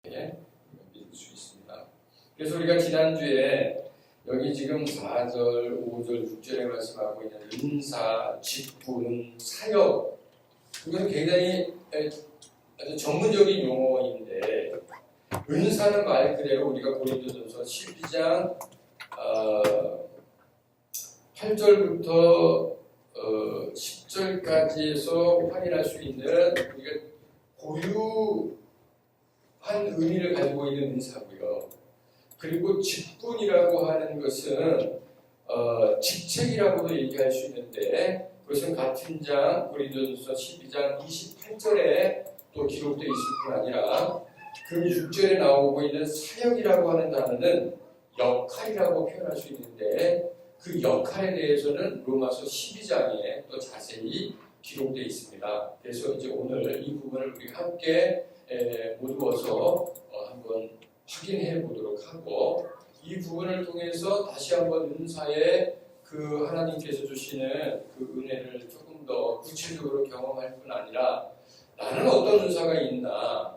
믿을 수 있습니다. 그래서 우리가 지난주에 여기 지금 4절, 5절, 6절에 말씀하고 있는 은사, 직분, 사역, 이건 굉장히 아주 전문적인 용어인데, 은사는 말 그대로 우리가 고린도전서 12장 8절부터 10절까지에서 확인할 수 있는 우리가 고유한 의미를 가지고 있는 은사고요. 그리고 직분이라고 하는 것은 직책이라고도 얘기할 수 있는데, 그것은 같은 장 고린도전서 12장 28절에 또 기록되어 있을 뿐 아니라 그 6절에 나오고 있는 사역이라고 하는 단어는 역할이라고 표현할 수 있는데, 그 역할에 대해서는 로마서 12장에 또 자세히 기록되어 있습니다. 그래서 이제 오늘 이 부분을 우리가 함께 모두어서 한번 확인해 보도록 하고, 이 부분을 통해서 다시 한번 은사의 그 하나님께서 주시는 그 은혜를 조금 더 구체적으로 경험할 뿐 아니라, 나는 어떤 은사가 있나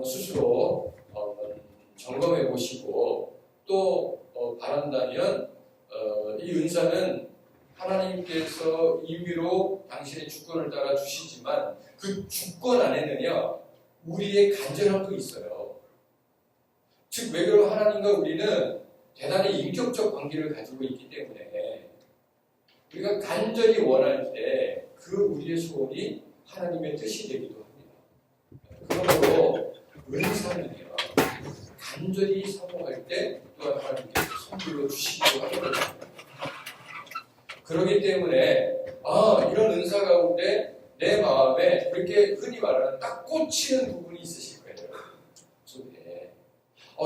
스스로 점검해 보시고, 또 바란다면 이 은사는 하나님께서 임의로 당신의 주권을 따라 주시지만, 그 주권 안에는요 우리의 간절함도 있어요. 즉, 왜 그러면 하나님과 우리는 대단히 인격적 관계를 가지고 있기 때문에 우리가 간절히 원할 때 그 우리의 소원이 하나님의 뜻이 되기도 합니다. 그러므로 은사는요 간절히 사모할 때 또한 하나님께서 선물로 주시기도 하거든요. 그렇기 때문에 이런 은사 가운데 내 마음에 그렇게 흔히 말하는 딱 꽂히는 부분이 있으실 거예요. 속에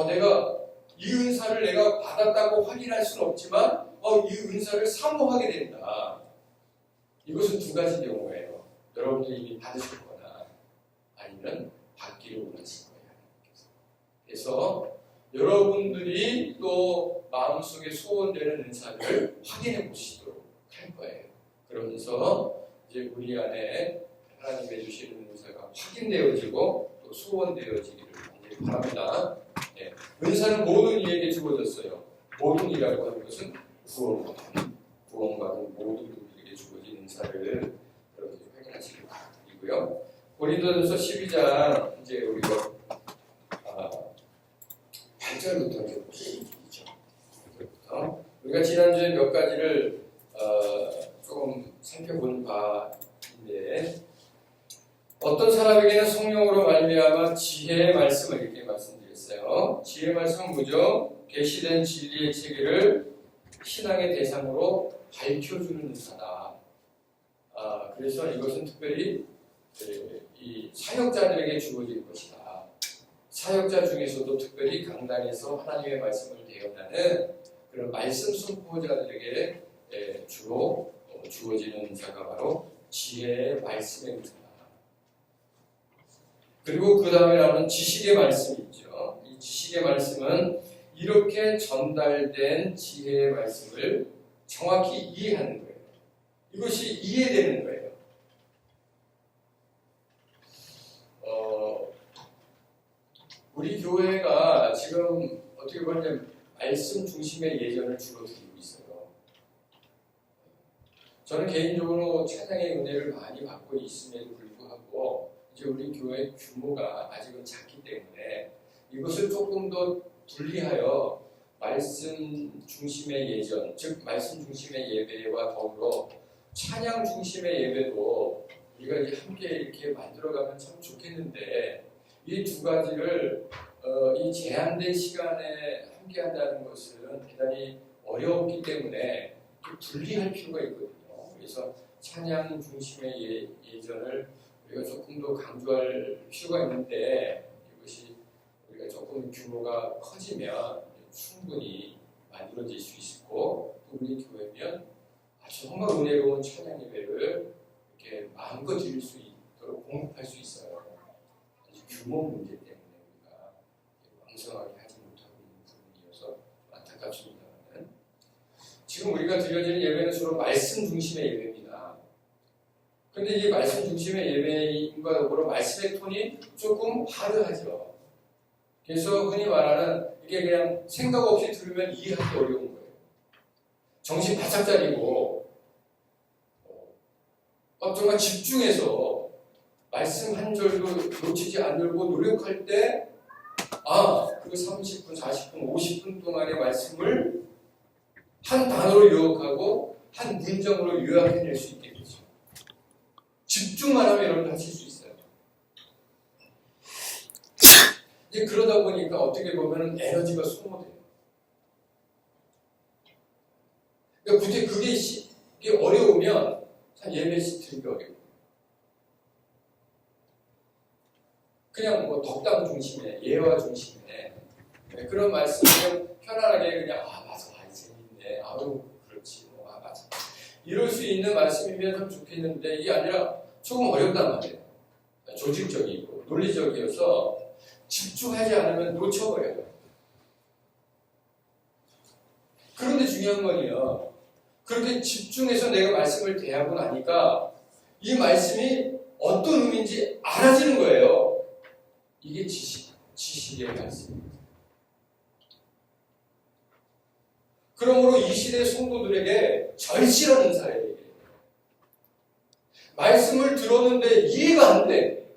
내가 이 은사를 내가 받았다고 확인할 수는 없지만 이 은사를 사모하게 된다. 이것은 두 가지 경우예요. 여러분들이 이미 받으셨거나 아니면 받기를 원하실 거예요. 그래서 여러분들이 또 마음속에 소원되는 은사를 확인해 보시도록 할 거예요. 그러면서 이제 우리 안에 하나님의 주시는 은사가 확인되어지고 또 소원되어지기를 바랍니다. 은사는 모든 이에게 주어졌어요. 모든 이라고 하는 것은 구원받은 모든 분들에게 주어진 은사를 여러분들이 확인하시기 바라고요. 고린도전서 12장 이제 우리가 8절부터 이제 보시죠. 우리가 지난주에 몇 가지를 조금 살펴본 바인데, 어떤 사람에게는 성령으로 말미암아 지혜의 말씀을 이렇게 말씀드렸어요. 지혜의 말씀은 뭐죠? 계시된 진리의 체계를 신앙의 대상으로 밝혀주는 은사다. 그래서 이것은 특별히 이 사역자들에게 주어질 것이다. 사역자 중에서도 특별히 강단에서 하나님의 말씀을 대언하는 그런 말씀 선포자들에게 주로 주어지는 은사가 바로 지혜의 말씀의 은사다. 그리고 그 다음에 나오는 지식의 말씀이 있죠. 이 지식의 말씀은 이렇게 전달된 지혜의 말씀을 정확히 이해하는 거예요. 이것이 이해되는 거예요. 우리 교회가 지금 어떻게 보면 말씀 중심의 예전을 주로 드리고 있어요. 저는 개인적으로 찬양의 은혜를 많이 받고 있음에도 불구하고 이제 우리 교회 규모가 아직은 작기 때문에 이것을 조금 더 분리하여 말씀 중심의 예전, 즉 말씀 중심의 예배와 더불어 찬양 중심의 예배도 우리가 이제 함께 이렇게 만들어가면 참 좋겠는데, 이 두 가지를 이 제한된 시간에 함께 한다는 것은 대단히 어려웠기 때문에 분리할 필요가 있거든요. 그래서 찬양 중심의 예전을 우리가 조금 더 강조할 필요가 있는데, 이것이 우리가 조금 규모가 커지면 충분히 만들어질 수 있고, 또 우리 교회면 정말 은혜로운 찬양 예배를 이렇게 마음껏 드릴 수 있도록 공급할 수 있어요. 규모 문제 때문에 우리가 왕성하게 하지 못하고 있는 부분이어서 안타깝습니다만, 지금 우리가 드려지는 예배는 주로 말씀 중심의 예배입니다. 그런데 이 말씀 중심의 예배인과 더불어 말씀의 톤이 조금 화려하죠. 그래서 흔히 말하는 이게 그냥 생각 없이 들으면 이해하기 어려운 거예요. 정신 바짝 차리고 정말 집중해서 말씀 한 절도 놓치지 않으려고 노력할 때 그 30분, 40분, 50분 동안의 말씀을 한 단어로 요약하고 한 문장으로 요약해낼 수 있게 되죠. 집중만 하면 여러분 하실 수 있어요. 이제 그러다 보니까 어떻게 보면 에너지가 소모돼요. 그러니까 굳이 그게 어려우면 참 예배 드리기 어려워요. 그냥 뭐 덕담 중심에, 예화 중심에 그런 말씀을 편안하게 그냥 맞아, 재밌네, 그렇지, 맞아. 이럴 수 있는 말씀이면 참 좋겠는데 이게 아니라 조금 어렵단 말이에요. 조직적이고 논리적이어서 집중하지 않으면 놓쳐버려요. 그런데 중요한 건요. 그렇게 집중해서 내가 말씀을 대하고 나니까 이 말씀이 어떤 의미인지 알아지는 거예요. 이게 지식의 말씀입니다. 그러므로 이 시대 성도들에게 절실한 은사예요. 말씀을 들었는데 이해가 안 돼.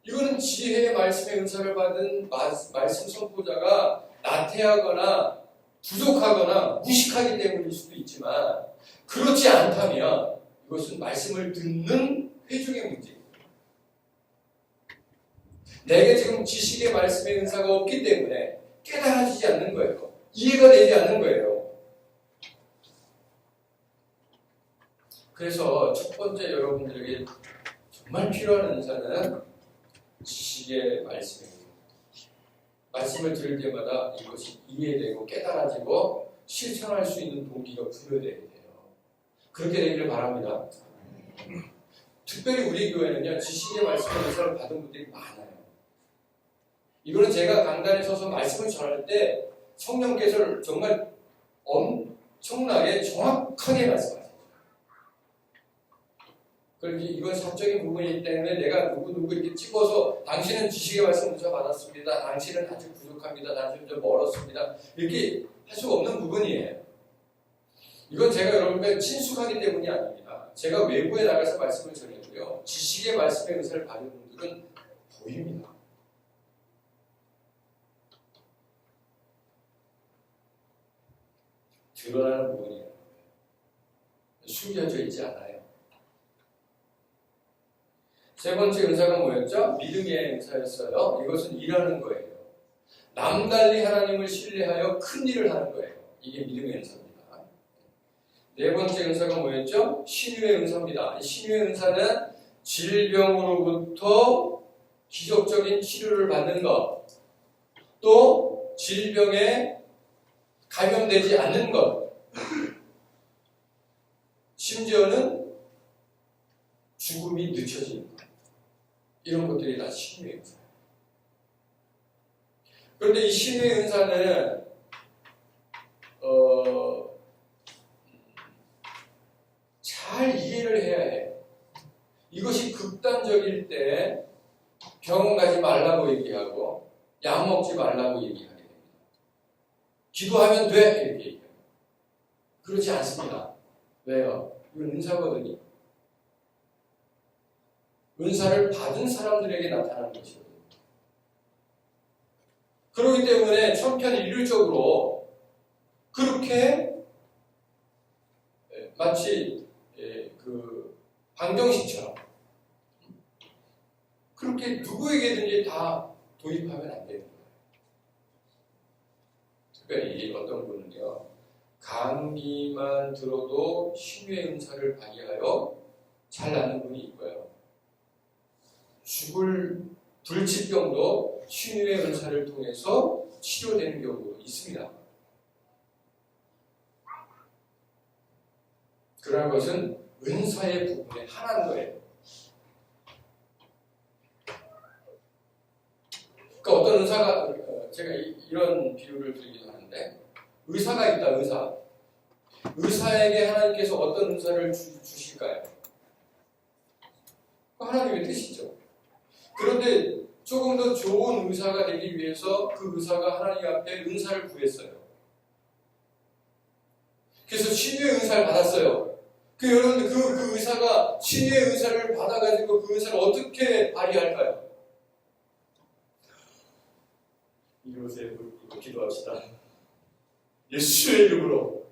이거는 지혜의 말씀의 은사를 받은 말씀 선포자가 나태하거나 부족하거나 무식하기 때문일 수도 있지만 그렇지 않다면 이것은 말씀을 듣는 회중의 문제입니다. 내게 지금 지식의 말씀의 은사가 없기 때문에 깨달아지지 않는 거예요. 이해가 되지 않는 거예요. 그래서 첫 번째 여러분들에게 정말 필요한 은사는 지식의 말씀입니다. 말씀을 들을 때마다 이것이 이해되고 깨달아지고 실천할 수 있는 동기가 부여되게 돼요. 그렇게 되기를 바랍니다. 특별히 우리 교회는요, 지식의 말씀의 은사를 받은 분들이 많아요. 이거는 제가 강단에 서서 말씀을 전할 때 성령께서 정말 엄청나게 정확하게 말씀하세요. 그런데 이건 사적인 부분이기 때문에 내가 누구 이렇게 찍어서 당신은 지식의 말씀 은사 받았습니다. 당신은 아직 부족합니다. 당신은 좀 멀었습니다. 이렇게 할 수가 없는 부분이에요. 이건 제가 여러분께 친숙하기 때문이 아닙니다. 제가 외부에 나가서 말씀을 전해도요. 지식의 말씀의 은사를 받은 분들은 보입니다. 드러나는 부분이에요. 숨겨져 있지 않아요. 세 번째 은사가 뭐였죠? 믿음의 은사였어요. 이것은 일하는 거예요. 남달리 하나님을 신뢰하여 큰 일을 하는 거예요. 이게 믿음의 은사입니다. 네 번째 은사가 뭐였죠? 신유의 은사입니다. 신유의 은사는 질병으로부터 기적적인 치료를 받는 것, 또 질병에 감염되지 않는 것, 심지어는 죽음이 늦춰지는 것, 이런 것들이 다 신유의 은사예요. 그런데 이 신유의 은사는 잘 이해를 해야 해. 이것이 극단적일 때 병원 가지 말라고 얘기하고 약 먹지 말라고 얘기하게 됩니다. 기도하면 돼 이렇게 얘기해요. 그렇지 않습니다. 왜요? 이건 은사거든요. 은사를 받은 사람들에게 나타나는 것이거든요. 그렇기 때문에 천편일률적으로 그렇게 마치 그 방정식처럼 그렇게 누구에게든지 다 도입하면 안 되는 거예요. 특별히 어떤 분은요, 감기만 들어도 신유의 은사를 발휘하여 잘 낫는 분이 있고요. 죽을 불치병도 신유의 은사를 통해서 치료되는 경우도 있습니다. 그러한 것은 은사의 부분의 하나인 거예요. 그러니까 어떤 의사가, 제가 이런 비유를 드리기도 하는데, 의사가 있다, 의사. 의사에게 하나님께서 어떤 은사를 주실까요? 하나님의 뜻이죠. 그런데 조금 더 좋은 의사가 되기 위해서 그 의사가 하나님 앞에 은사를 구했어요. 그래서 치유의 은사를 받았어요. 여러분 그 의사가 치유의 은사를 받아가지고 그 은사를 어떻게 발휘할까요? 이곳에 기도합시다. 예수의 이름으로.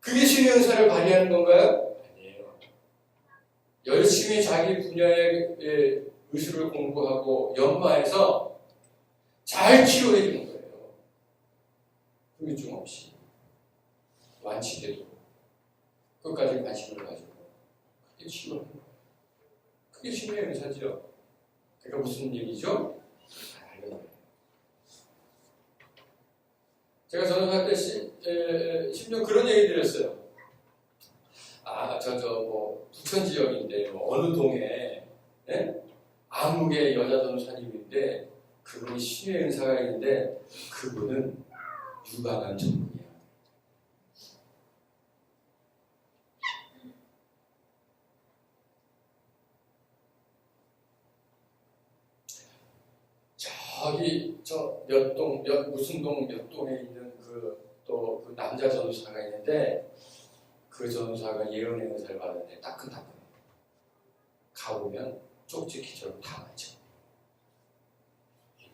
그게 치유의 은사를 발휘하는 건가요? 아니에요. 열심히 자기 분야의 의술을 공부하고 연마해서 잘 치료해 주는 거예요. 후유증 없이. 완치돼도 끝까지 관심을 가지고 그게 치료하는 거예요. 그게 치료의 의사죠. 그러니까 무슨 얘기죠? 잘 알는 거예요. 제가 전도할 때 10년 그런 얘기 드렸어요. 부천 지역인데 어느 동에 아무개 여자 전도사님인데 그분이 신의 은사가 있는데 그분은 유방암 전문이야. 저기 무슨 동 몇 동에 있는 그 남자 전도사가 있는데 그 전도사가 예언의 은사를 받았는데 따끈따끈해. 가보면 쪽지기처럼 다 맞죠.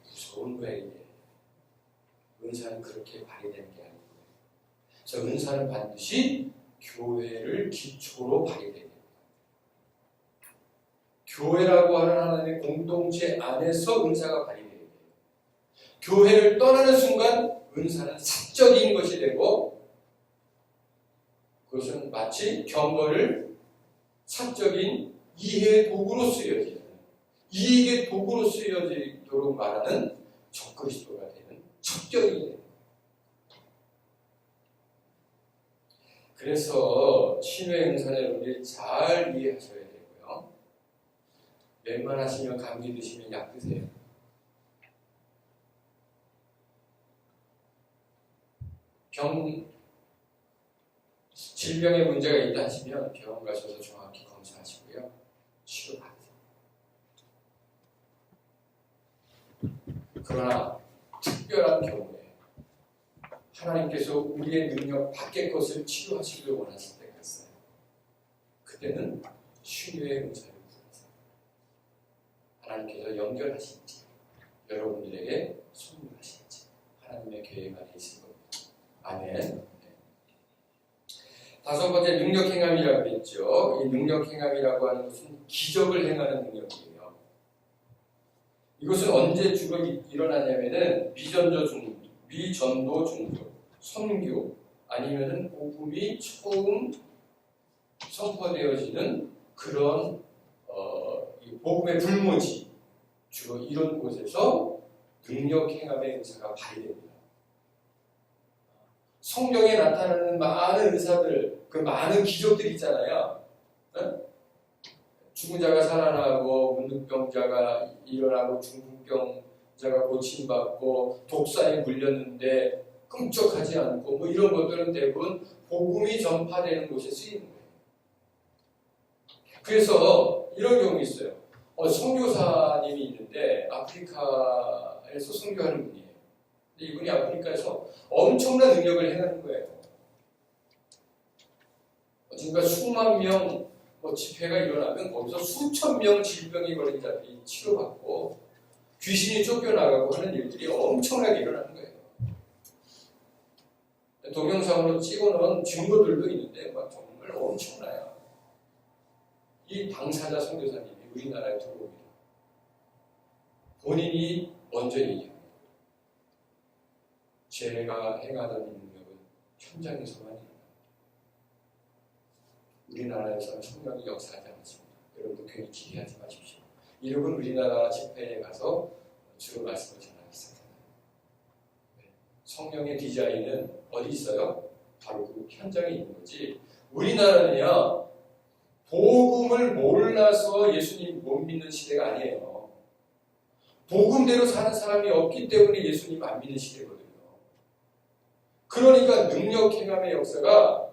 무서운 거야 이게. 은사는 그렇게 발휘되는 게 아니고요. 그래서 은사는 반드시 교회를 기초로 발휘되게 됩니다. 교회라고 하는 하나님의 공동체 안에서 은사가 발휘되게 돼요. 교회를 떠나는 순간 은사는 사적인 것이 되고 그것은 마치 경건을 사적인 이해의 도구로 쓰여지는 이익의 도구로 쓰여지도록 말하는 적그리스도가 되는 첩경이 됩니다. 그래서 치유의 은사를 우리 잘 이해하셔야 되고요. 웬만하시면 감기 드시면 약 드세요. 질병에 문제가 있다 하시면 병원 가셔서 정확히 검사하시고요. 치료받으세요. 그러나 특별한 경우에 하나님께서 우리의 능력 밖의 것을 치료하시길 원하실 때가 있어요. 그때는 치유의 은사를 구하세요. 하나님께서 연결하실지 여러분들에게 선물하실지 하나님의 계획 안에 있을 겁니다. 아멘. 다섯 번째 능력행함이라고 했죠. 이 능력행함이라고 하는 것은 기적을 행하는 능력이에요. 이것은 언제 주로 일어나냐면은 미전도 종교, 선교 아니면은 복음이 처음 선포되어지는 그런 복음의 불모지 주로 이런 곳에서 능력행함의 은사가 발휘됩니다. 성경에 나타나는 많은 은사들, 그 많은 기적들 있잖아요. 죽은 자가 살아나고 문둥병자가 일어나고 중풍병자가 고침받고 독사에 물렸는데 끔찍하지 않고 이런 것들은 대부분 복음이 전파되는 곳에 쓰이는 거예요. 그래서 이런 경우 있어요. 선교사님이 있는데 아프리카에서 선교하는 분이에요. 근데 이분이 아프리카에서 엄청난 능력을 행하는 거예요. 그러니까 수만 명 집회가 일어나면 거기서 수천 명 질병이 걸린 자들이 치료받고 귀신이 쫓겨나가고 하는 일들이 엄청나게 일어나는 거예요. 동영상으로 찍어놓은 증거들도 있는데 정말 엄청나요. 이 당사자 선교사님이 우리나라에 들어옵니다. 본인이 먼저 얘기합니다. 제가 행하던 능력은 현장에서만 일어납니다. 우리나라에서는 성령이 역사하지 않습니다. 여러분도 괜히 기대하지 마십시오. 이러면 우리나라 집회에 가서 주로 말씀을 전하기 시작합니다. 성령의 디자인은 어디 있어요? 바로 그 현장에 있는 거지. 우리나라는요, 복음을 몰라서 예수님 못 믿는 시대가 아니에요. 복음대로 사는 사람이 없기 때문에 예수님 안 믿는 시대거든요. 그러니까 능력 행함의 역사가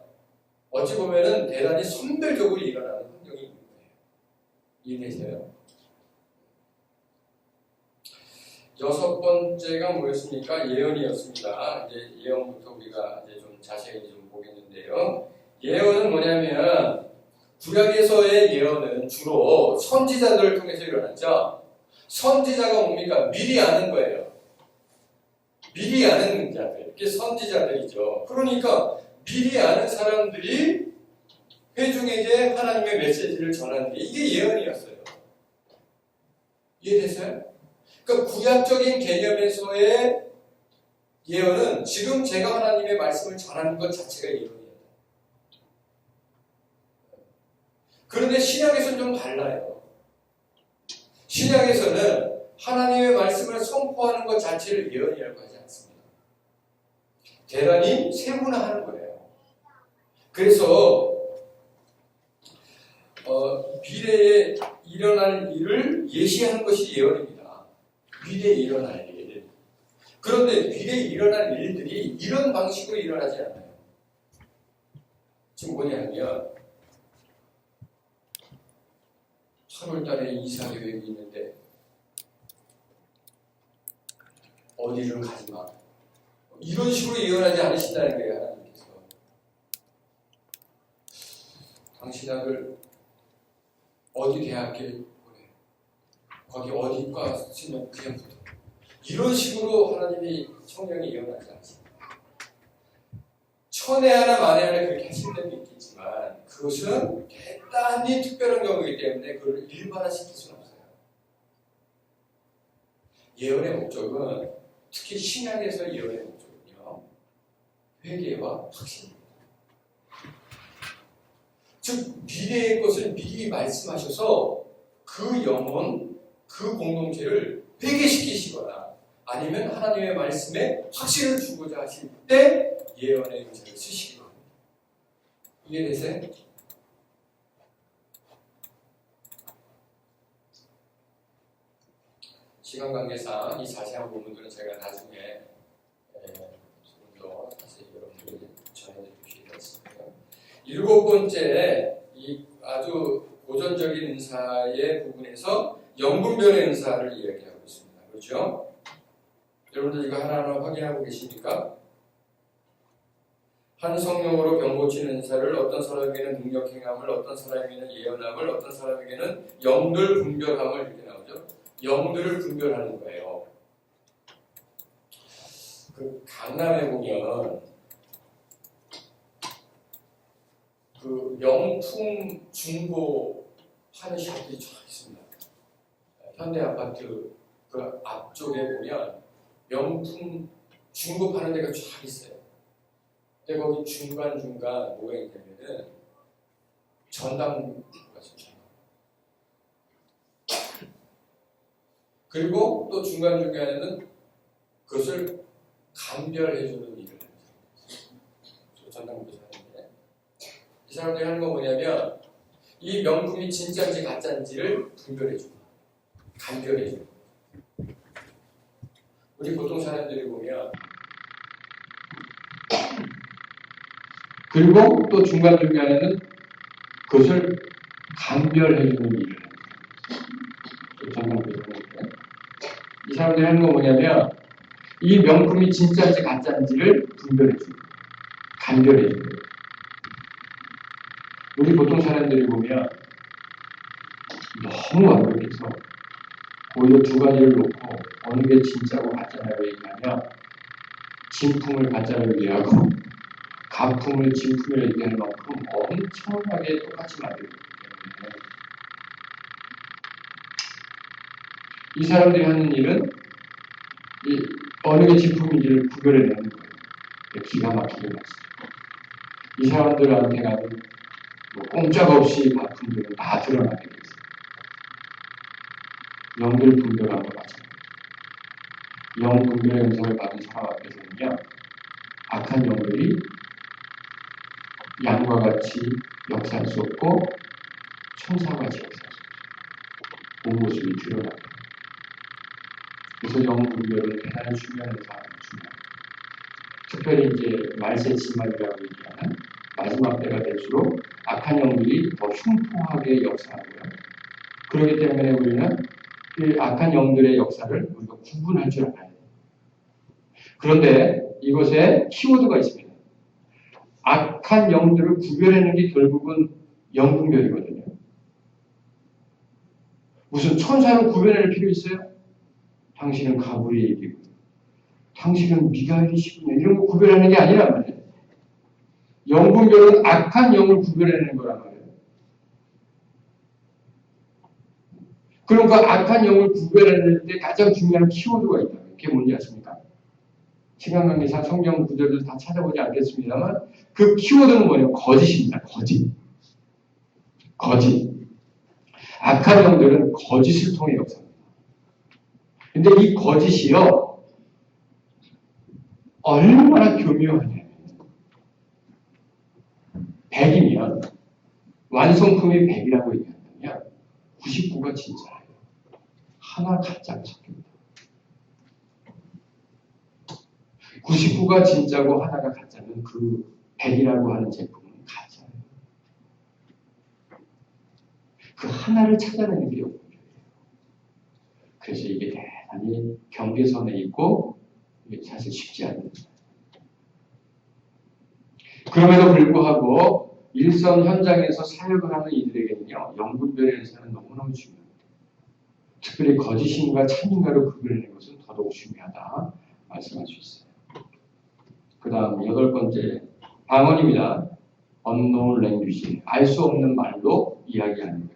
어찌 보면은 대단히 선별적으로 일어나는 환경이 있는 거예요. 이해되세요? 여섯 번째가 뭐였습니까? 예언이었습니다. 이제 예언부터 우리가 이제 좀 자세히 좀 보겠는데요. 예언은 뭐냐면 구약에서의 예언은 주로 선지자들을 통해서 일어났죠. 선지자가 뭡니까? 미리 아는 거예요. 미리 아는 자들, 이게 선지자들이죠. 그러니까 미리 아는 사람들이 회중에게 하나님의 메시지를 전하는 게 이게 예언이었어요. 이해되세요? 그러니까 구약적인 개념에서의 예언은 지금 제가 하나님의 말씀을 전하는 것 자체가 예언이에요. 그런데 신약에서는 좀 달라요. 신약에서는 하나님의 말씀을 선포하는 것 자체를 예언이라고 하지 않습니다. 대단히 세분화하는 거예요. 그래서 미래에 일어날 일을 예시하는 것이 예언입니다. 미래에 일어날 일. 그런데 미래에 일어날 일들이 이런 방식으로 일어나지 않아요. 지금 뭐냐면 8월달에 이사 계획이 있는데 어디를 가지 마. 이런 식으로 예언하지 않으신다는 거예요. 하나님께서. 당신 아들 어디 대학에 보내. 거기 어디과 쓰면 그냥 붙어. 이런 식으로 하나님이 성령이 예언하지 않습니다. 천에 하나 만에 하나 그렇게 하실 때도 있겠지만 그것은 대단히 특별한 경우이기 때문에 그걸 일반화시킬 수는 없어요. 예언의 목적은 특히 신약에서 예언의 목적은요. 회개와 확신입니다. 즉 미래의 것을 미리 말씀하셔서 그 영혼, 그 공동체를 회개시키시거나 아니면 하나님의 말씀에 확신을 주고자 하실 때 예언의 용사를 쓰시기 바랍니다. 이해되세요? 시간 관계상 이 자세한 부분들은 제가 나중에 조금 더 자세히 여러분들이 전해드릴 수 있겠습니다. 일곱 번째, 이 아주 고전적인 은사의 부분에서 영분별의 은사를 이야기하고 있습니다. 그렇죠? 여러분들 이거 하나하나 확인하고 계십니까? 한 성령으로 병 고치는 은사를 어떤 사람에게는 능력 행함을, 어떤 사람에게는 예언함을, 어떤 사람에게는 영들 분별함을 이렇게 나오죠. 영들을 분별하는 거예요. 그 강남에 보면 그 명품 중고 하는 샵들이 쫙 있습니다. 현대 아파트 그 앞쪽에 보면 명품 중고 파는 데가 쫙 있어요. 근데 거기 중간중간 뭐가 있냐면은 전당부가 있어요. 그리고 또 중간중간에는 그것을 감별해주는 일을 합니다. 전당부에서 하는데 이 사람들이 하는 건 뭐냐면 이 명품이 진짜인지 가짜인지를 분별해줍니다. 감별해줍니다. 우리 보통 사람들이 보면 그리고 또 중간중간에는 그것을 감별해주는 일을 합니다. 전당부에서 하는데 이 사람들이 하는 건 뭐냐면 이 명품이 진짜인지 가짜인지를 분별해줍니다. 감별해줍니다. 우리 보통 사람들이 보면 너무 완벽해서 오히려 두 가지를 놓고 어느 게 진짜고 가짜냐고 얘기하면 진품을 가짜로 얘기하고 가품을 진품으로 얘기하는 만큼 엄청나게 똑같이 만들기 때문에 이 사람들이 하는 일은 어느 게 진품인지를 구별해내는 거예요. 기가 막히게 맞습니다. 이 사람들한테 가는 꼼짝없이 가품들은 다 드러나게 되어 있습니다. 영들 분별한 것 마찬가지입니다. 영 분별의 은사를 받은 사람 앞에서는요, 악한 영들이 양과 같이 역사할 수 없고 천사와 같이 역사할 수 없습니다. 본 모습이 드러납니다. 그래서 영 분별은 대단히 중요한 은사입니다. 특별히 이제 말세지말이라고 얘기하는 마지막 때가 될수록 악한 영들이 더 흉포하게 역사하고요. 그렇기 때문에 우리는 이 악한 영들의 역사를 우리가 구분할 줄 알아야 돼요. 그런데 이것에 키워드가 있습니다. 악한 영들을 구별하는 게 결국은 영분별이거든요. 무슨 천사로 구별할 필요 있어요? 당신은 가브리엘이고 당신은 미가엘이시군요. 이런 거 구별하는 게 아니란 말이에요. 영분별은 악한 영을 구별하는 거란 말이에요. 그럼 그 악한 영을 구별하는 데 가장 중요한 키워드가 있다. 그게 뭔지 아십니까? 시간 관계상 성경 구절을 다 찾아보지 않겠습니다만 그 키워드는 뭐냐면 거짓입니다. 거짓. 악한 영들은 거짓을 통해 역사합니다. 근데 이 거짓이요 얼마나 교묘하냐면 100이면 완성품이 100이라고 얘기한다면 99가 진짜예요. 하나 가짜가 섞입니다. 99가 진짜고 하나가 가짜면 그 100이라고 하는 제품은 가짜예요. 그 하나를 찾아내는 게 영분별이에요. 그래서 이게 대단히 경계선에 있고 이게 사실 쉽지 않습니다. 그럼에도 불구하고 일선 현장에서 사역을 하는 이들에게는요 영분별의 은사는 너무너무 중요합니다. 특별히 거짓인가 참인가로 구별하는 것은 더더욱 중요하다 말씀할 수 있어요. 그 다음 8번째 방언입니다. unknown language, 알 수 없는 말로 이야기하는 거예요.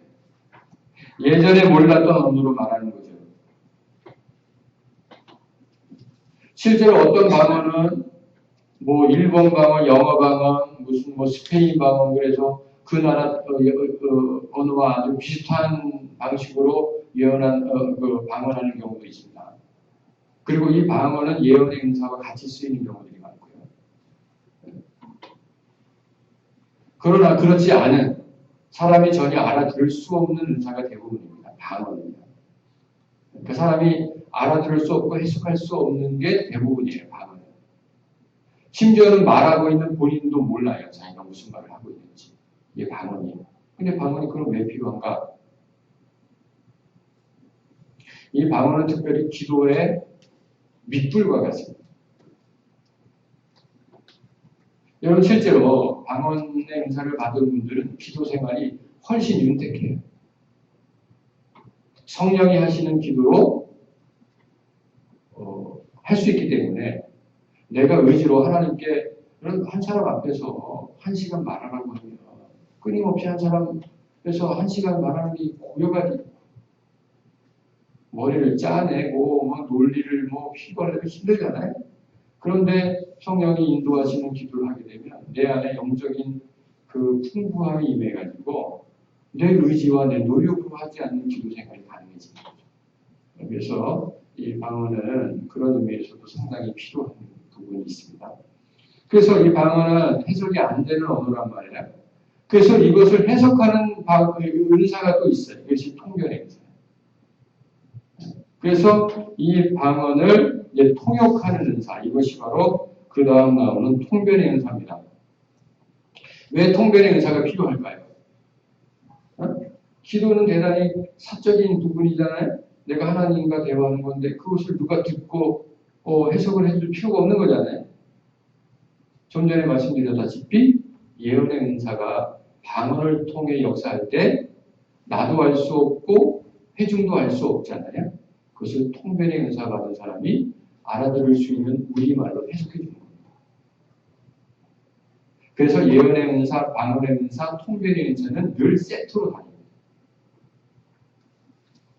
예전에 몰랐던 언어로 말하는 거죠. 실제로 어떤 방언은 뭐 일본 방언, 영어 방언, 무슨 뭐 스페인 방언, 그래서 그 나라 언어와 아주 비슷한 방식으로 예언한 그 방언하는 경우도 있습니다. 그리고 이 방언은 예언의 은사와 같이 쓰이는 경우들이 많고요. 그러나 그렇지 않은 사람이 전혀 알아들을 수 없는 은사가 대부분입니다. 방언입니다. 그 사람이 알아들을 수 없고 해석할 수 없는 게 대부분이에요. 방언은. 심지어는 말하고 있는 본인도 몰라요. 자기가 무슨 말을 하고 있는지. 이게 방언이에요. 근데 방언이 그럼 왜 필요한가? 이 방언은 특별히 기도의 밑불과 같습니다. 여러분 실제로 방언의 은사를 받은 분들은 기도 생활이 훨씬 윤택해요. 성령이 하시는 기도로 할 수 있기 때문에 내가 의지로 하나님께 한 사람 앞에서 1시간 말하라고 하면 끊임없이 한 사람 앞에서 1시간 말하는 게 고요가 머리를 짜내고 막 논리를 뭐 휘발하기 힘들잖아요. 그런데 성령이 인도하시는 기도를 하게 되면 내 안에 영적인 그 풍부함이 임해가지고 내 의지와 내 노력으로 하지 않는 기도 생활이 가능해지는 거죠. 그래서 이 방언은 그런 의미에서도 상당히 필요한 부분이 있습니다. 그래서 이 방언은 해석이 안 되는 언어란 말이에요. 그래서 이것을 해석하는 은사가 또 있어요. 이것이 통변의 은사예요. 그래서 이 방언을 이제 통역하는 은사, 이것이 바로 그 다음 나오는 통변의 은사입니다. 왜 통변의 은사가 필요할까요? 기도는 대단히 사적인 부분이잖아요. 내가 하나님과 대화하는 건데 그것을 누가 듣고 해석을 해줄 필요가 없는 거잖아요. 좀 전에 말씀드렸다시피 예언의 은사가 방언을 통해 역사할 때 나도 알 수 없고 회중도 알 수 없잖아요. 그것을 통변의 은사 받은 사람이 알아들을 수 있는 우리말로 해석해 주는 겁니다. 그래서 예언의 은사, 방언의 은사, 통변의 은사는 늘 세트로 다닙니다.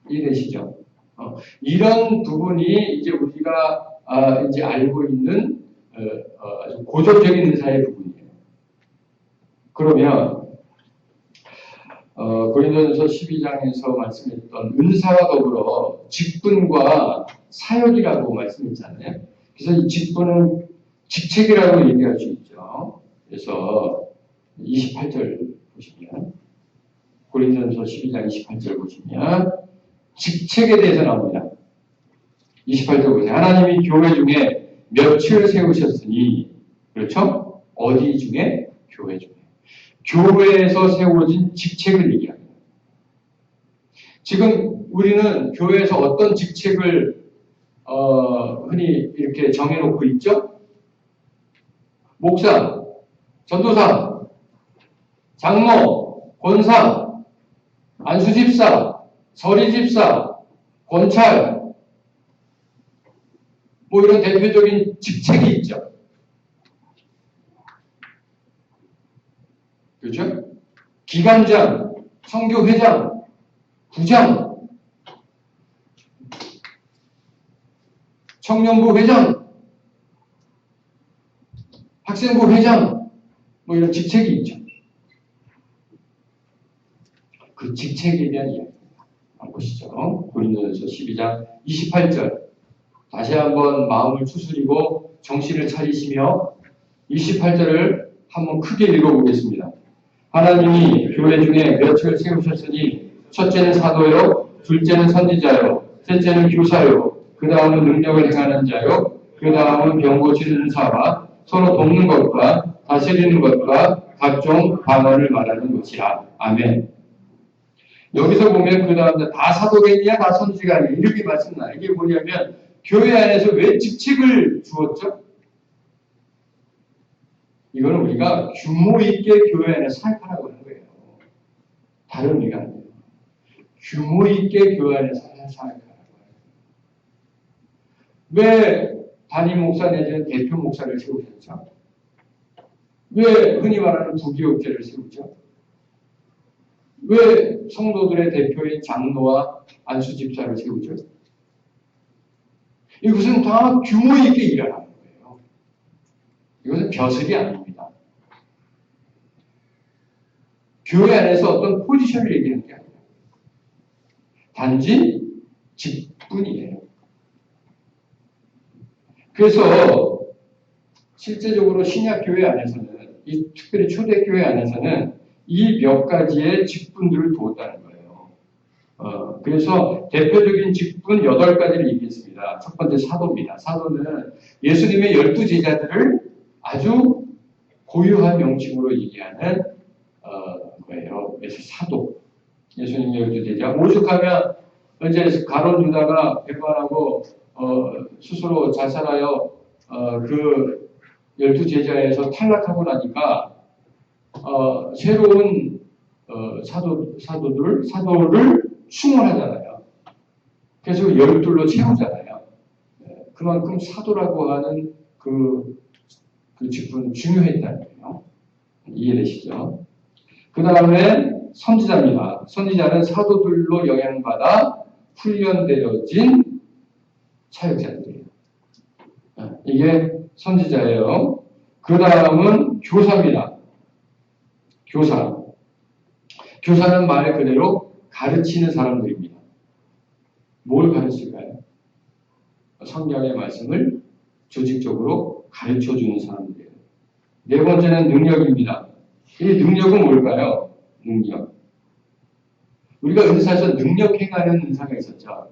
이해되시죠? 이런 부분이 이제 우리가 이제 알고 있는 아주 고정적인 은사의 부분이에요. 그러면 고린도전서 12장에서 말씀했던 은사와 더불어 직분과 사역이라고 말씀했잖아요. 그래서 이 직분은 직책이라고 얘기할 수 있죠. 그래서 28절 보시면 고린도전서 12장 28절 보시면 직책에 대해서 나옵니다. 28절 보세요. 하나님이 교회 중에 몇을 세우셨으니, 그렇죠? 어디 중에? 교회 중에. 교회에서 세워진 직책을 얘기합니다. 지금 우리는 교회에서 어떤 직책을 흔히 이렇게 정해놓고 있죠? 목사, 전도사, 장로, 권사, 안수집사, 서리집사, 권찰, 뭐 이런 대표적인 직책이 있죠. 그렇죠? 기관장, 선교회장, 부장, 청년부 회장, 학생부 회장, 뭐 이런 직책이 있죠. 그 직책에 대한 이야기 한번 보시죠. 고린도전서 12장 28절. 다시 한번 마음을 추스리고 정신을 차리시며 28절을 한번 크게 읽어보겠습니다. 하나님이 교회 중에 몇을 세우셨으니 첫째는 사도요, 둘째는 선지자요, 셋째는 교사요, 그 다음은 능력을 행하는 자요, 그 다음은 병 고치는 사와 서로 돕는 것과 다스리는 것과 각종 방언을 말하는 것이라. 아멘. 여기서 보면 그 다음에 다 사도겠냐, 다 선지자겠냐 이렇게 말씀나. 이게 뭐냐면 교회 안에서 왜 직책을 주었죠? 이거는 우리가 규모 있게 교회 안에 사역하라고 하는 거예요. 다른 의미가 아니에요. 규모 있게 교회 안에서 사역하라고 하는 거예요. 왜 담임 목사 내지는 대표 목사를 세우셨죠? 왜 흔히 말하는 부교육제를 세우죠? 왜 성도들의 대표인 장로와 안수집사를 세우죠? 이것은 다 규모 있게 일하라는 거예요. 이것은 벼슬이 아닙니다. 교회 안에서 어떤 포지션을 얘기하는 게 아니에요. 단지 직분이에요. 그래서 실제적으로 신약교회 안에서는, 특별히 초대교회 안에서는 이 몇 가지의 직분들을 두었다는 거예요. 그래서 대표적인 직분 8가지를 얘기했습니다. 첫 번째 사도입니다. 사도는 예수님의 12제자들을 아주 고유한 명칭으로 얘기하는 거예요. 그래서 사도. 예수님의 12제자. 오죽하면 이제 가룟 유다가 배반하고 스스로 자살하여 그 12제자에서 탈락하고 나니까 새로운 사도를 충원하잖아요. 그래서 12로 채우잖아요. 그만큼 사도라고 하는 그 직분은 중요했다는 거예요. 이해되시죠? 그 다음에 선지자입니다. 선지자는 사도들로 영향받아 훈련되어진 사역자들이에요. 이게 선지자예요. 그 다음은 교사입니다. 교사는 말 그대로 가르치는 사람들입니다. 뭘 가르칠까요? 성경의 말씀을 조직적으로 가르쳐주는 사람들이에요. 네 번째는 능력입니다. 이 능력은 뭘까요? 능력. 우리가 은사에서 능력 행하는 은사가 있었죠.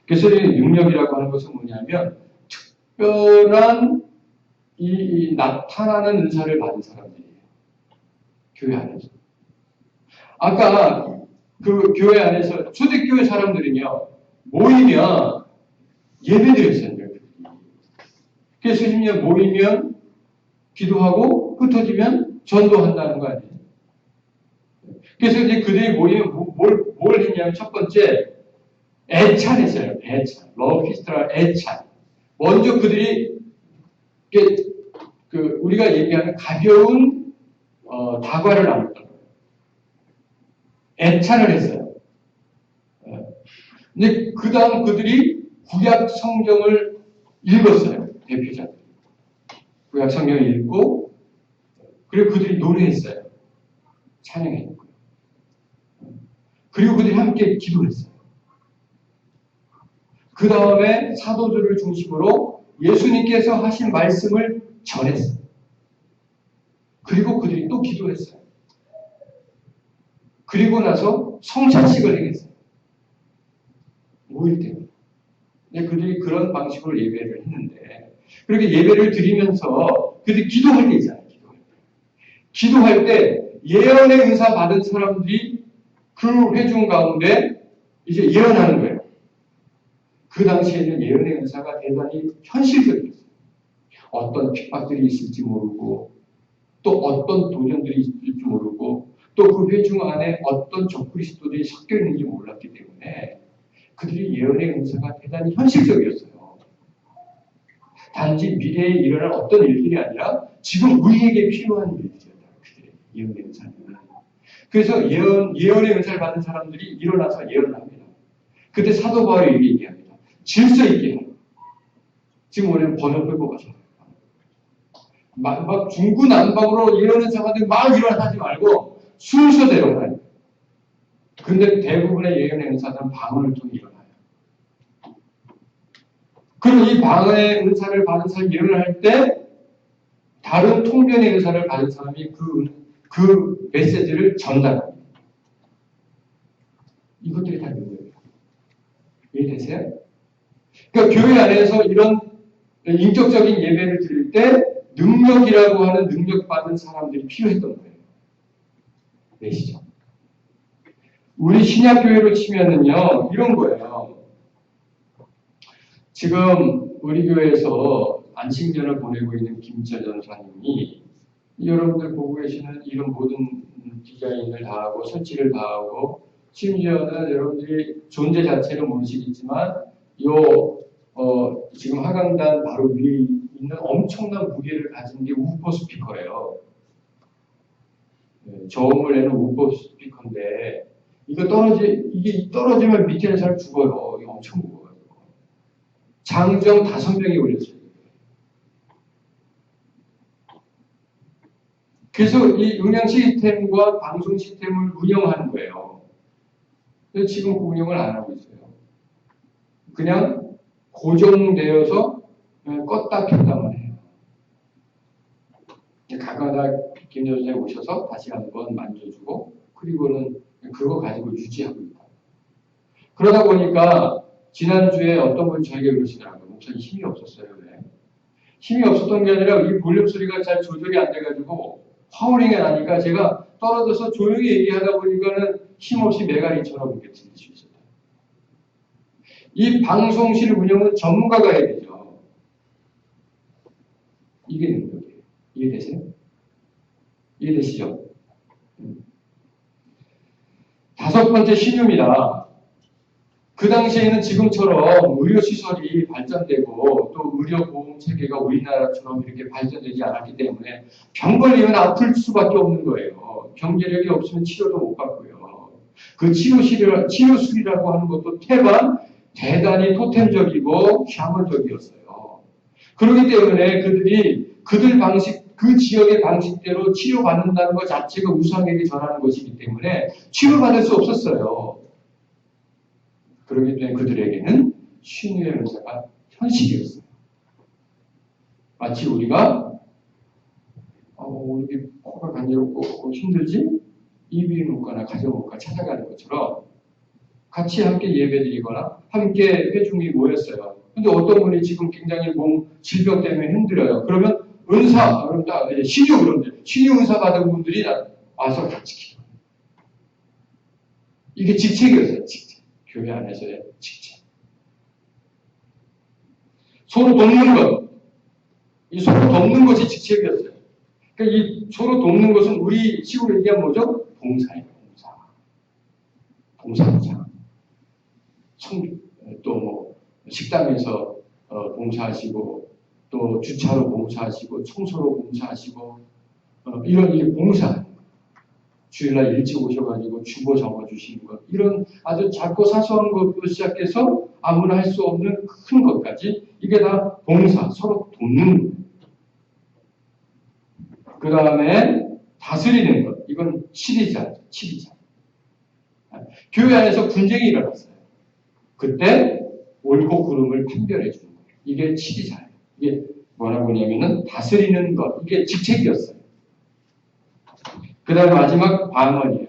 그래서 이 능력이라고 하는 것은 뭐냐면 특별한 이 나타나는 은사를 받은 사람들이에요. 교회 안에서. 아까 그 교회 안에서 초대교회 사람들은요, 모이면 예배드렸어요. 그래서 심지어 모이면 기도하고 흩어지면 전도한다는 거 아니에요. 그래서 이제 그들이 모이면 뭘 했냐면 첫 번째 애찬했어요. 애찬. 러피스트라 애찬. 먼저 그들이 우리가 얘기하는 가벼운 다과를 나눴던 거예요. 애찬을 했어요. 근데 그 다음 그들이 구약 성경을 읽었어요. 대표자들. 구약 성경을 읽고 그리고 그들이 노래했어요. 찬양했고요. 그리고 그들이 함께 기도했어요. 그 다음에 사도들을 중심으로 예수님께서 하신 말씀을 전했어요. 그리고 그들이 또 기도했어요. 그리고 나서 성찬식을 행했어요. 모일 때. 근데 그들이 그런 방식으로 예배를 했는데, 그렇게 예배를 드리면서 그들이 기도할 때 있잖아요. 기도할 때 예언의 은사 받은 사람들이 그 회중 가운데 이제 예언하는 거예요. 그 당시에는 예언의 은사가 대단히 현실적이었어요. 어떤 핍박들이 있을지 모르고 또 어떤 도전들이 있을지 모르고 또 그 회중 안에 어떤 적그리스도들이 섞여 있는지 몰랐기 때문에 그들이 예언의 은사가 대단히 현실적이었어요. 단지 미래에 일어날 어떤 일들이 아니라 지금 우리에게 필요한 일들이었다. 그들의 예언의 은사는. 그래서 예언의 은사를 받은 사람들이 일어나서 예언을 합니다. 그때 사도 바울이 이렇게 얘기합니다. 질서 있게 해라. 지금 우리는 번역을 뽑아서 막 중구난방으로 예언의 사람들 막 일어나지 말고 순서대로 하라. 근데 대부분의 예언의 은사는 방언을 통해 일어나요. 그리고 이 방언의 은사를 받은 사람이 예언을 할 때 다른 통변의 은사를 받은 사람이 그 메시지를 전달합니다. 이것들이 다 능력이에요. 이해되세요? 그러니까 교회 안에서 이런 인격적인 예배를 드릴 때 능력이라고 하는 능력받은 사람들이 필요했던 거예요. 내시죠? 우리 신약교회로 치면은요, 이런 거예요. 지금 우리 교회에서 안식년을 보내고 있는 김철 전사님이 여러분들 보고 계시는 이런 모든 디자인을 다 하고 설치를 다 하고 심지어는 여러분들이 존재 자체는 모르시겠지만 지금 하강단 바로 위에 있는 엄청난 무게를 가진 게 우퍼 스피커예요. 저음을 내는 우퍼 스피커인데 이게 떨어지면 밑에 있는 사람 죽어요. 이게 엄청 무거워요. 장정 5명이 올렸어요. 그래서 이 음향 시스템과 방송 시스템을 운영하는 거예요. 그래서 지금 그 운영을 안 하고 있어요. 그냥 고정되어서 껐다 켰다만 해요. 가끔가다 김 여사님 오셔서 다시 한번 만져주고 그리고는 그거 가지고 유지하고 있다. 그러다 보니까 지난주에 어떤 분이 저에게 그러시더라고요. 목사님 힘이 없었어요. 왜? 힘이 없었던 게 아니라 이 볼륨 소리가 잘 조절이 안 돼가지고 화우링이 나니까 제가 떨어져서 조용히 얘기하다 보니까는 힘없이 메가리처럼 이렇게 들릴 수 있었다. 이 방송실 운영은 전문가가 해야 되죠. 이게 능력이에요. 이해되세요? 이해되시죠? 5번째 신유입니다. 그 당시에는 지금처럼 의료시설이 발전되고 또 의료보험 체계가 우리나라처럼 이렇게 발전되지 않았기 때문에 병 걸리면 아플 수밖에 없는 거예요. 경제력이 없으면 치료도 못 받고요. 그 치료술이라고 하는 것도 대단히 토템적이고 샤먼적이었어요. 그렇기 때문에 그 지역의 방식대로 치료받는다는 것 자체가 우상에게 전하는 것이기 때문에 치료받을 수 없었어요. 그렇기 때문에 그들에게는 신유의 은사가 현실이었어요. 마치 우리가 우리 코가 간지럽고 힘들지? 입이 묻거나 가져올까 찾아가는 것처럼 같이 함께 예배드리거나 함께 회중이 모였어요. 근데 어떤 분이 지금 굉장히 질병 때문에 힘들어요. 그러면 은사, 그럼 딱 신유 그런데 신유 은사 받은 분들이 와서 같이 기도. 이게 직책이었어요. 직책. 교회 안에서의 직책. 서로 돕는 것. 이 서로 돕는 것이 직책이었어요. 그러니까 이 서로 돕는 것은 우리 식으로 얘기하면 뭐죠? 봉사예요. 봉사자. 또 식당에서 봉사하시고 또 주차로 봉사하시고 청소로 봉사하시고 이런 일 봉사. 주일날 일찍 오셔가지고 주보 적어주시는 것 이런 아주 작고 사소한 것부터 시작해서 아무나 할 수 없는 큰 것까지 이게 다 봉사, 서로 돕는 거예요. 그 다음에 다스리는 것 이건 치리자. 교회 안에서 분쟁이 일어났어요. 그때 옳고 그름을 판별해 주는 거예요. 이게 치리자예요. 이게 뭐라고 하냐면은 다스리는 것 이게 직책이었어요. 그 다음에 마지막 방언이에요.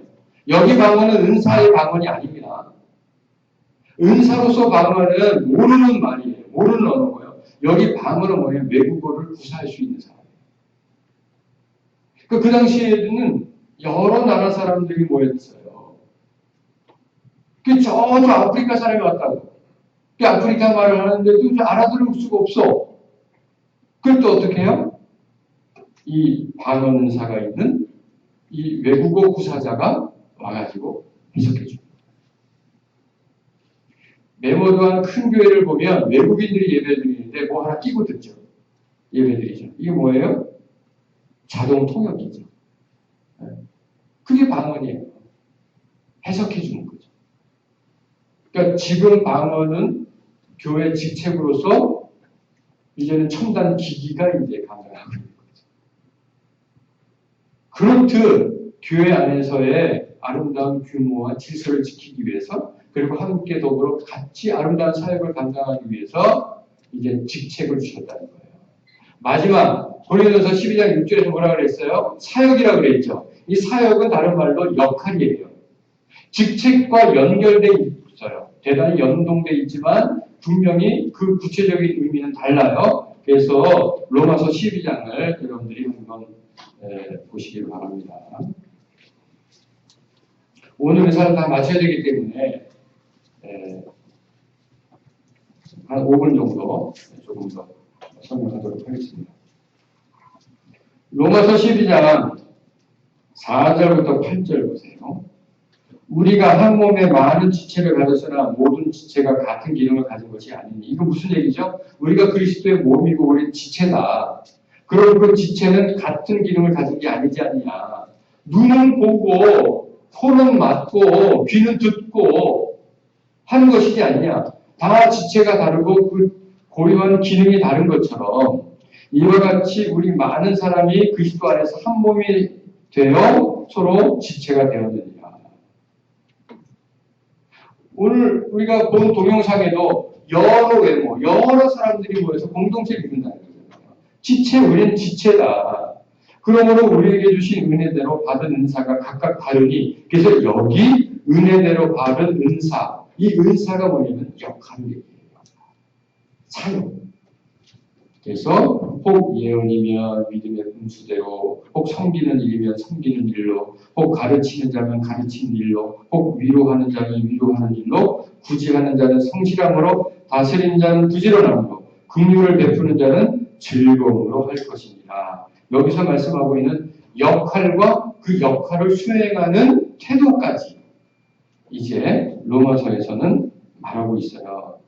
여기 방언은 은사의 방언이 아닙니다. 은사로서 방언은 모르는 말이에요. 모르는 언어고요. 여기 방언은 뭐예요? 외국어를 구사할 수 있는 사람이에요. 그 당시에는 여러 나라 사람들이 모였어요. 저 아프리카 사람이 왔다고. 아프리카 말을 하는데도 알아들을 수가 없어. 그럴 때 어떻게 해요? 이 방언 은사가 있는 이 외국어 구사자가 와가지고 해석해줘. 메모도한 큰 교회를 보면 외국인들이 예배드리는데 뭐 하나 끼고 듣죠. 예배드리죠. 이게 뭐예요? 자동 통역이죠. 그게 방언이에요. 해석해 주는 거죠. 그러니까 지금 방언은 교회 직책으로서 이제는 첨단 기기가 이제 감당하고 있는 거죠. 그렇듯 교회 안에서의 아름다운 규모와 질서를 지키기 위해서 그리고 함께 더불어 같이 아름다운 사역을 감당하기 위해서 이제 직책을 주셨다는 거예요. 마지막 고린도서 12장 6절에서 뭐라 그랬어요? 사역이라고 그랬죠. 이 사역은 다른 말로 역할이에요. 직책과 연결돼 있어요. 대단히 연동돼 있지만 분명히 그 구체적인 의미는 달라요. 그래서 로마서 12장을 여러분들이 한번 보시기 바랍니다. 오늘 의사를 다 마쳐야 되기 때문에 한 5분 정도 조금 더 설명하도록 하겠습니다. 로마서 12장 4절부터 8절 보세요. 우리가 한 몸에 많은 지체를 가졌으나 모든 지체가 같은 기능을 가진 것이 아니니. 이거 무슨 얘기죠? 우리가 그리스도의 몸이고 우리는 지체다. 그럼 그 지체는 같은 기능을 가진 게 아니지 않냐. 눈은 보고 코는 맡고 귀는 듣고 하는 것이지 않냐. 다 지체가 다르고 그 고유한 기능이 다른 것처럼 이와 같이 우리 많은 사람이 그리스도 안에서 한 몸이 되어 서로 지체가 되었느니라. 오늘 우리가 본 동영상에도 여러 외모, 여러 사람들이 모여서 공동체를 이룬다는 거잖아요. 지체, 우리는 지체다. 그러므로 우리에게 주신 은혜대로 받은 은사가 각각 다르니, 그래서 여기 은혜대로 받은 은사, 이 은사가 뭐냐면 역할을 얘기해요. 사역. 그래서 혹 예언이면 믿음의 분수대로, 혹 섬기는 일이면 섬기는 일로, 혹 가르치는 자면 가르치는 일로, 혹 위로하는 자면 위로하는 일로, 구제하는 자는 성실함으로, 다스리는 자는 부지런함으로, 긍휼을 베푸는 자는 즐거움으로 할 것입니다. 여기서 말씀하고 있는 역할과 그 역할을 수행하는 태도까지 이제 로마서에서는 말하고 있어요.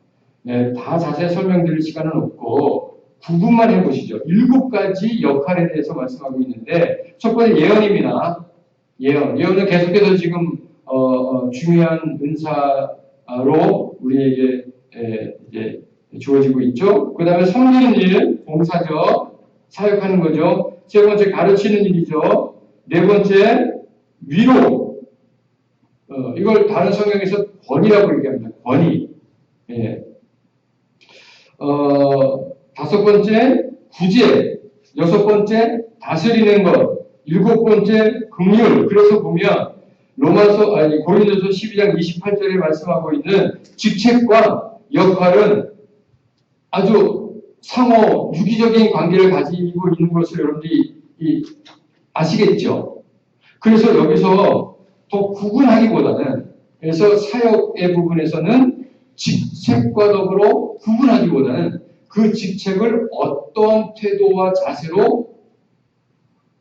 네, 다 자세히 설명드릴 시간은 없고 구분만 해보시죠. 7가지 역할에 대해서 말씀하고 있는데 첫 번째 예언입니다. 예언은 계속해서 지금 중요한 은사로 우리에게 이제 주어지고 있죠. 그 다음에 섬기는 일, 봉사죠. 사역하는 거죠. 세 번째 가르치는 일이죠. 네 번째 위로. 이걸 다른 성경에서 권위라고 얘기합니다. 권위. 예. 다섯 번째 구제, 여섯 번째 다스리는 것, 일곱 번째 긍휼. 그래서 보면 고린도서 12장 28절에 말씀하고 있는 직책과 역할은 아주 상호 유기적인 관계를 가지고 있는 것을 여러분들이 아시겠죠? 그래서 여기서 더 구분하기보다는 그래서 사역의 부분에서는 직책과 더불어 구분하기보다는 그 직책을 어떤 태도와 자세로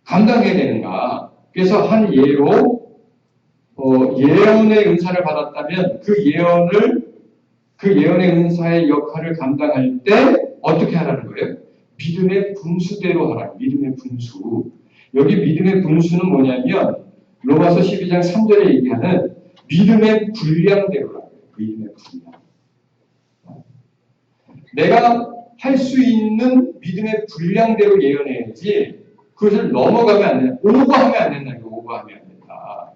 감당해야 되는가. 그래서 한 예로 예언의 은사를 받았다면 그 예언의 은사의 역할을 감당할 때 어떻게 하라는 거예요? 믿음의 분수대로 하라. 믿음의 분수. 여기 믿음의 분수는 뭐냐면 로마서 12장 3절에 얘기하는 믿음의 분량대로라고 해요. 믿음의 분량. 내가 할 수 있는 믿음의 분량대로 예언해야지 그것을 넘어가면 안 된다. 오버하면 안 된다. 오버하면 안 된다.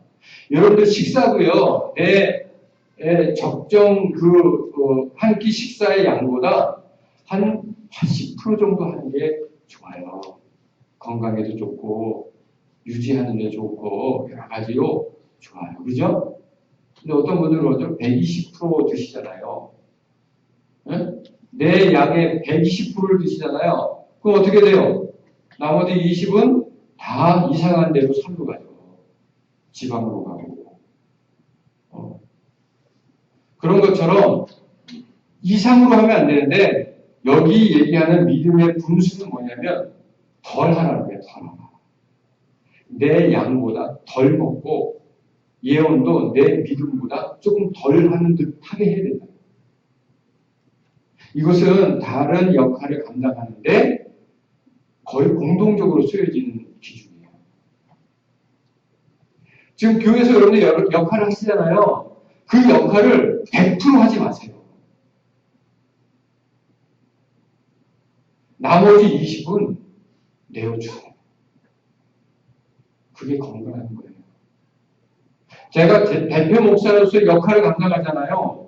여러분들 식사도요. 내 적정 한 끼 식사의 양보다 한 80% 정도 하는 게 좋아요. 건강에도 좋고 유지하는 데 좋고 여러 가지로 좋아요. 그죠? 근데 어떤 분들은 그러죠? 120% 드시잖아요. 네? 내 양의 120%를 드시잖아요. 그럼 어떻게 돼요? 나머지 20은 다 이상한 데로 살로 가죠. 지방으로 가고. 그런 것처럼 이상으로 하면 안 되는데 여기 얘기하는 믿음의 분수는 뭐냐면 덜 하라는 거예요. 덜 하라. 내 양보다 덜 먹고 예언도 내 믿음보다 조금 덜 하는 듯하게 해야 된다. 이것은 다른 역할을 감당하는데 거의 공동적으로 쓰여지는 기준이에요. 지금 교회에서 여러분들 역할을 하시잖아요. 그 역할을 100% 하지 마세요. 나머지 20은 내어주세요. 그게 건강한 거예요. 제가 대표 목사로서 역할을 감당하잖아요.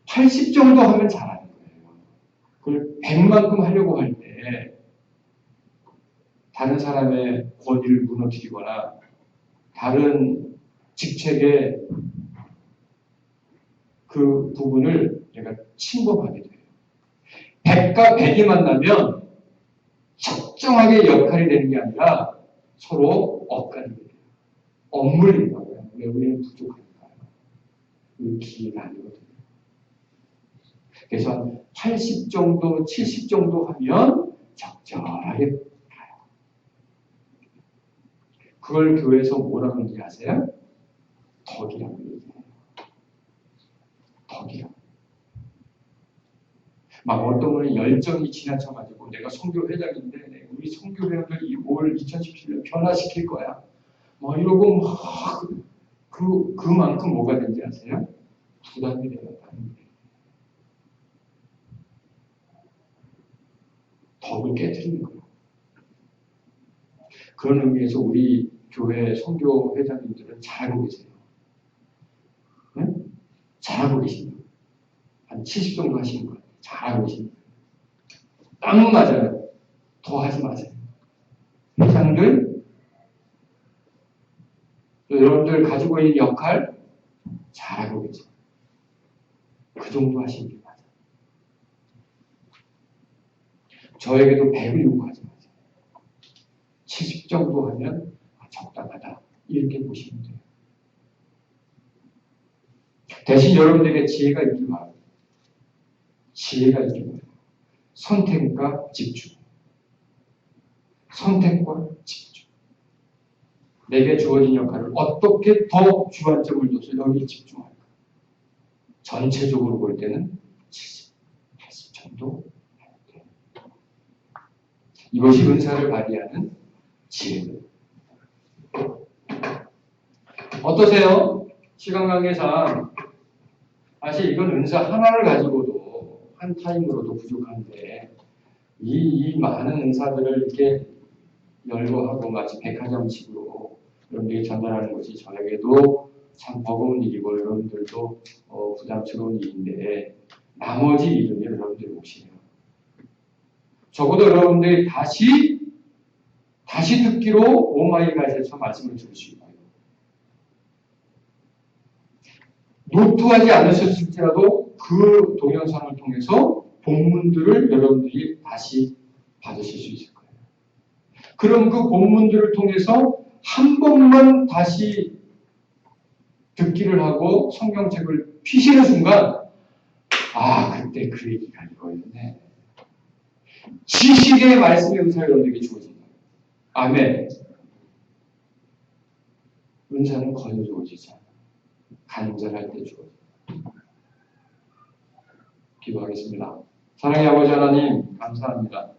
80 정도 하면 잘하는 거예요. 그걸 100만큼 하려고 할 때 다른 사람의 권위를 무너뜨리거나 다른 직책의 그 부분을 내가 침범하게 돼요. 100과 100이 만나면 적정하게 역할이 되는 게 아니라 서로 엇갈리게 돼요. 엇물린다고요. 왜 우리는 부족하니까요. 이 기회가 아니거든요. 그래서 80 정도, 70 정도 하면 적절하게 가요. 그걸 교회에서 뭐라고 얘기하세요? 덕이라고 얘기해요. 덕이라고. 막 어떤 분은 열정이 지나쳐가지고 내가 선교회장인데 우리 선교회원들 올 2017년 변화시킬 거야. 막 이러고 막 그만큼 뭐가 된지 아세요? 부담이 돼요. 덕을 깨뜨리는 거예요. 그런 의미에서 우리 교회 선교 회장님들은 잘하고 계세요. 네? 잘하고 계십니다. 한 70 정도 하시는 거예요. 잘하고 계십니다. 딱 맞아요. 더 하지 마세요. 회장들, 여러분들 가지고 있는 역할 잘하고 계세요. 그 정도 하시는 게 맞아요. 저에게도 100을 요구하지 마세요. 70 정도 하면 적당하다. 이렇게 보시면 돼요. 대신 여러분들에게 지혜가 있기 바랍니다. 지혜가 있기 바랍니다. 선택과 집중. 선택과 집중. 내게 주어진 역할을 어떻게 더 주안점을 둬서 여기에 집중할까? 전체적으로 볼 때는 70, 80 정도 해야 돼요. 이것이 은사를 발휘하는 지혜입니다. 어떠세요? 시간 관계상 사실 이건 은사 하나를 가지고도 한 타임으로도 부족한데 이 많은 은사들을 이렇게 열거하고 마치 백화점식으로 여러분들에게 전달하는 것이 저에게도 참 버거운 일이고 여러분들도 부담스러운 일인데 나머지 일은 여러분들이 몫이에요. 적어도 여러분들이 다시 듣기로 오마이갓에서 말씀을 들을 수 있고요. 노트하지 않으셨을지라도 그 동영상을 통해서 본문들을 여러분들이 다시 받으실 수 있을 거예요. 그럼 그 본문들을 통해서 한 번만 다시 듣기를 하고 성경책을 피시는 순간 그때 그 얘기가 이거였네. 지식의 말씀의 은사가 여러분에게 주어진다. 아멘. 은사는 거저 주어지지 않아. 간절할 때 주어진다. 기도하겠습니다. 사랑의 아버지 하나님 감사합니다.